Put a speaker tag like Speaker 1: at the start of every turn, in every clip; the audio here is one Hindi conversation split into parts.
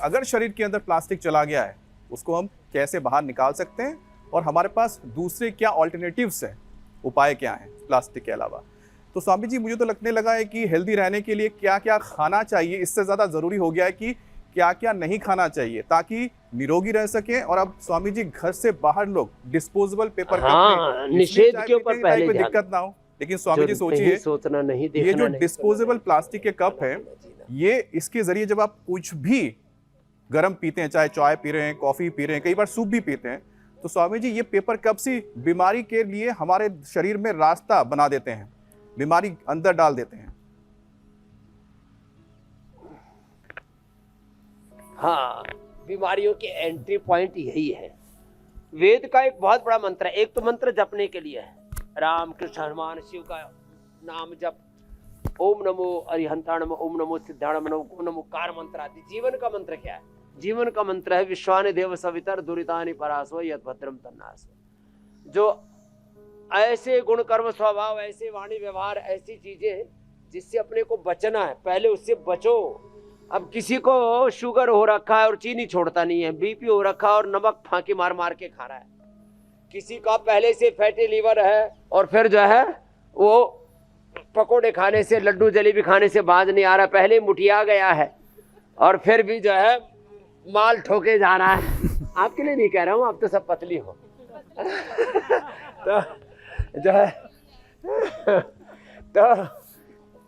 Speaker 1: अगर शरीर के अंदर प्लास्टिक चला गया है उसको हम कैसे बाहर निकाल सकते हैं और हमारे पास दूसरे क्या ऑल्टरनेटिव्स हैं, उपाय क्या हैं प्लास्टिक के अलावा। तो स्वामी जी मुझे तो लगने लगा है कि हेल्दी रहने के लिए क्या क्या खाना चाहिए, इससे ज़्यादा ज़रूरी हो गया है कि क्या क्या नहीं खाना चाहिए ताकि निरोगी रह सकें। और अब स्वामी जी घर से बाहर लोग डिस्पोजेबल पेपर
Speaker 2: हाँ, निषेध के ऊपर पहले
Speaker 1: कोई दिक्कत ना हो, लेकिन स्वामी जी सोचिए
Speaker 2: सोचना नहीं,
Speaker 1: ये जो डिस्पोजेबल प्लास्टिक के कप है, ये इसके जरिए जब आप कुछ भी गर्म पीते हैं, चाहे चाय पी रहे हैं, कॉफी पी रहे हैं, कई बार सूप भी पीते हैं, तो स्वामी जी ये पेपर कप सी बीमारी के लिए हमारे शरीर में रास्ता बना देते हैं, बीमारी अंदर डाल देते हैं।
Speaker 2: हाँ, बीमारियों के एंट्री पॉइंट यही है। वेद का एक बहुत बड़ा मंत्र है। एक तो मंत्र जपने के लिए है, राम कृष्ण हनुमान शिव का नाम जप, ओम नमो अरिहंता नमो, ओम नमो सिद्धाणम नमो, ओम नमो कार मंत्र आदि। जीवन का मंत्र क्या है? जीवन का मंत्र है विश्वानि देव सवितर दुरितानि परासो यद भद्रम तन्नासो। जो ऐसे गुण कर्म स्वभाव, ऐसे वाणी व्यवहार, ऐसी चीजें जिससे अपने को बचना है, पहले उससे बचो। अब किसी को शुगर हो रखा है और चीनी छोड़ता नहीं है, बीपी हो रखा है और नमक फांकी मार मार के खा रहा है। किसी का पहले से फैटी लीवर है और फिर जो है वो पकोड़े खाने से, लड्डू जलेबी खाने से बाज नहीं आ रहा, पहले मुठिया गया है और फिर भी जो है माल ठोके जा रहा है। आपके लिए नहीं कह रहा हूँ, आप तो सब पतली हो। तो जो है तो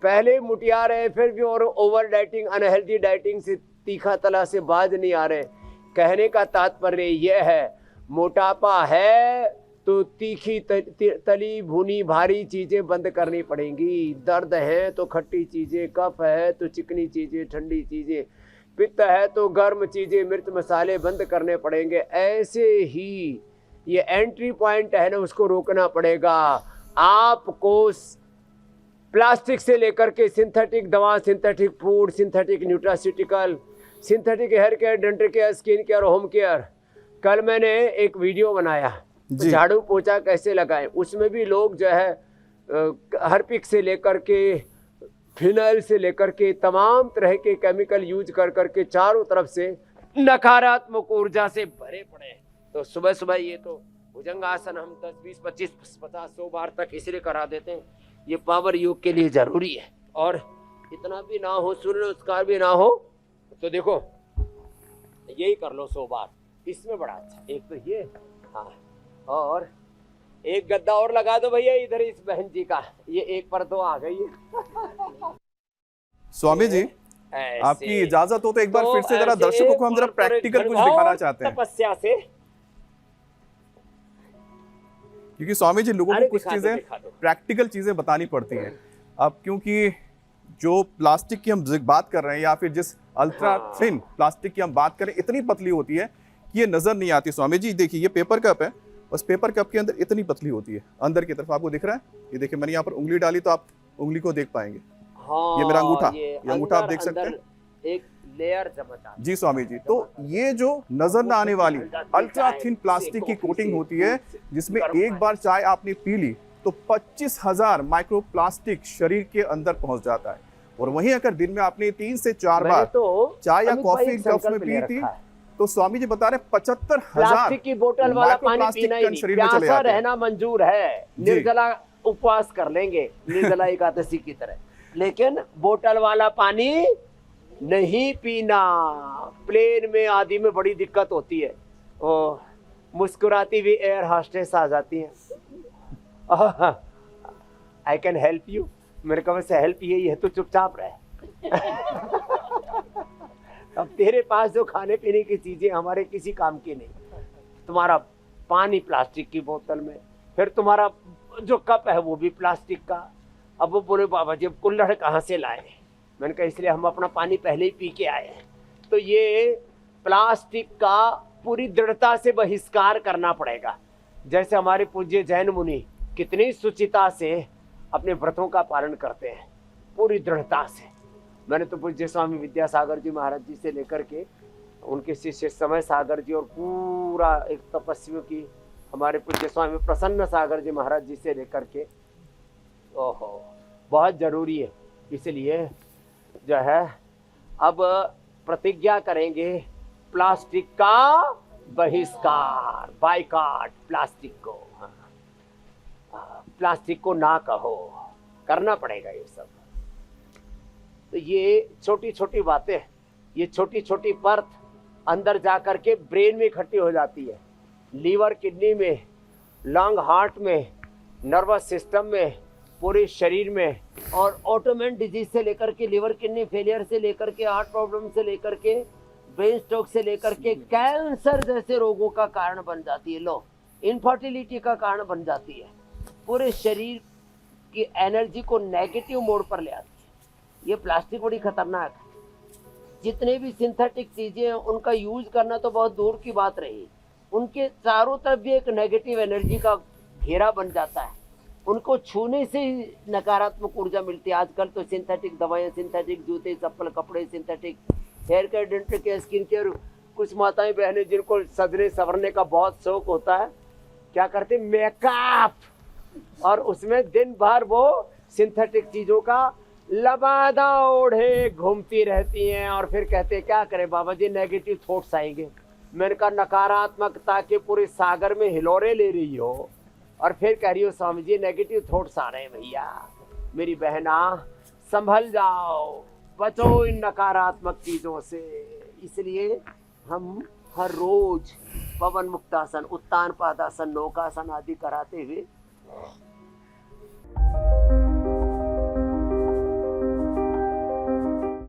Speaker 2: पहले मुटिया रहे, फिर भी और ओवर डाइटिंग, अनहेल्दी डाइटिंग से तीखा तला से बाज नहीं आ रहे। कहने का तात्पर्य यह है, मोटापा है तो तीखी तली भुनी भारी चीजें बंद करनी पड़ेंगी, दर्द है तो खट्टी चीजें, कफ है तो चिकनी चीजें, ठंडी चीजें, पित्त है तो गर्म चीजें, मिर्च मसाले बंद करने पड़ेंगे। ऐसे ही ये एंट्री पॉइंट है ना, उसको रोकना पड़ेगा। आपको प्लास्टिक से लेकर के सिंथेटिक दवा, synthetic food, synthetic nutraceutical, synthetic hair care, dental care, skin care, home care. कल मैंने एक वीडियो बनाया, झाड़ू पोछा कैसे लगाएं, उसमें भी लोग जो है हार्पिक से लेकर के, फिनाइल से लेकर के, तमाम तरह के केमिकल यूज कर करके चारों तरफ से नकारात्मक ऊर्जा से भरे पड़े हैं। तो सुबह सुबह ये तो भुजंगासन हम 10, 20, 25, 50, 100 बार तक इसलिए करा देते हैं, ये पावर योग के लिए जरूरी है। और इतना भी ना हो, सूर्य नमस्कार भी ना हो, तो देखो यही कर लो 100 बार, इसमें बड़ा अच्छा। एक तो ये, हाँ, और एक गद्दा और लगा दो भैया इधर इस बहन जी का, ये एक पर 2 आ गई है।
Speaker 1: स्वामी जी आपकी इजाजत हो तो एक बार फिर से जरा दर्शकों को हम जरा प्रैक्टिकल कुछ दिखाना चाहते हैं,
Speaker 2: तपस्या से,
Speaker 1: क्योंकि स्वामी जी लोगों को कुछ चीजें प्रैक्टिकल चीजें बतानी पड़ती हैं। अब क्योंकि जो प्लास्टिक की हम बात कर रहे हैं या फिर जिस अल्ट्रा थिन प्लास्टिक की हम बात करें, इतनी पतली होती है कि ये नजर नहीं आती। स्वामी जी देखिए, ये पेपर कप है, बस पेपर कप के अंदर इतनी पतली होती है, अंदर की तरफ आपको दिख रहा है। ये देखिए, मैंने यहाँ पर उंगली डाली तो आप उंगली को देख पाएंगे। ये मेरा अंगूठा, ये अंगूठा आप देख सकते हैं,
Speaker 2: एक लेयर चमकता है।
Speaker 1: जी स्वामी जी, तो ये जो नजर न आने वाली अल्ट्रा थिन प्लास्टिक की कोटिंग होती है, जिसमें एक बार चाय आपने पी ली तो 25,000 माइक्रो प्लास्टिक शरीर के अंदर पहुंच जाता है। और वहीं अगर दिन में आपने 3 से 4 बार चाय या कॉफी कप्स में पी थी, तो स्वामी जी बता रहे 75,000
Speaker 2: की बोतल वाला पानी पीना ही नहीं, प्यासा रहना मंजूर है, निर्जला उपवास कर लेंगे, निर्जला एकादशी की तरह, लेकिन बोतल वाला पानी नहीं पीना। प्लेन में आदि में बड़ी दिक्कत होती है, ओ मुस्कुराती हुई एयर होस्टेस आ जाती है, आई कैन हेल्प यू। मेरे को वैसे हेल्प यही है, तो चुपचाप रहे। अब तेरे पास जो खाने पीने की चीजें हमारे किसी काम की नहीं, तुम्हारा पानी प्लास्टिक की बोतल में, फिर तुम्हारा जो कप है वो भी प्लास्टिक का। अब वो बोले बाबा जी अब कुल्हड़ कहाँ से लाए? मैंने कहा इसलिए हम अपना पानी पहले ही पी के आए हैं। तो ये प्लास्टिक का पूरी दृढ़ता से बहिष्कार करना पड़ेगा। जैसे हमारे पूज्य जैन मुनि कितनी शुचिता से अपने व्रतों का पालन करते हैं, पूरी दृढ़ता से। मैंने तो पूज्य स्वामी विद्यासागर जी महाराज जी से लेकर के उनके शिष्य समय सागर जी और पूरा एक तपस्वियों की हमारे पूज्य स्वामी प्रसन्न सागर जी महाराज जी से लेकर के, ओहो बहुत जरूरी है। इसलिए जो है अब प्रतिज्ञा करेंगे प्लास्टिक का बहिष्कार, बाइकआउट प्लास्टिक को। प्लास्टिक को ना कहो, करना पड़ेगा ये सब। तो ये छोटी छोटी बातें, ये छोटी छोटी परत अंदर जा कर के ब्रेन में इकट्ठी हो जाती है, लीवर किडनी में, लंग हार्ट में, नर्वस सिस्टम में, पूरे शरीर में, और ऑटोमेन डिजीज से लेकर के लिवर किडनी फेलियर से लेकर के हार्ट प्रॉब्लम से लेकर के ब्रेन स्ट्रोक से लेकर के कैंसर जैसे रोगों का कारण बन जाती है। लो, इनफर्टिलिटी का कारण बन जाती है, पूरे शरीर की एनर्जी को नेगेटिव मोड पर ले आती है। ये प्लास्टिक बड़ी खतरनाक है। जितने भी सिंथेटिक चीजें हैं उनका यूज करना तो बहुत दूर की बात रही, उनके चारों तरफ भी एक नेगेटिव एनर्जी का घेरा बन जाता है। उनको छूने से ही नकारात्मक ऊर्जा मिलती है। आजकल तो सिंथेटिक दवाएं, सिंथेटिक जूते, चप्पल, कपड़े, synthetic hair care, dental care, skin care. कुछ माताएं बहनें जिनको सजने संवरने का बहुत शौक होता है, क्या करते, मेकअप, और उसमें दिन भर वो सिंथेटिक चीजों का लबादा ओढ़े घूमती रहती हैं। और फिर कहते क्या करें बाबा जी, नेगेटिव थॉट्स आएंगे। मैंने कहा नकारात्मकता के पूरे सागर में हिलोरे ले रही हो और फिर कह रही हो स्वामी जी नेगेटिव थॉट्स आ रहे हैं। भैया मेरी बहना संभल जाओ, बचो इन नकारात्मक चीजों से। इसलिए हम हर रोज पवन मुक्तासन, उत्तान पादासन, नौकासन आदि कराते हुए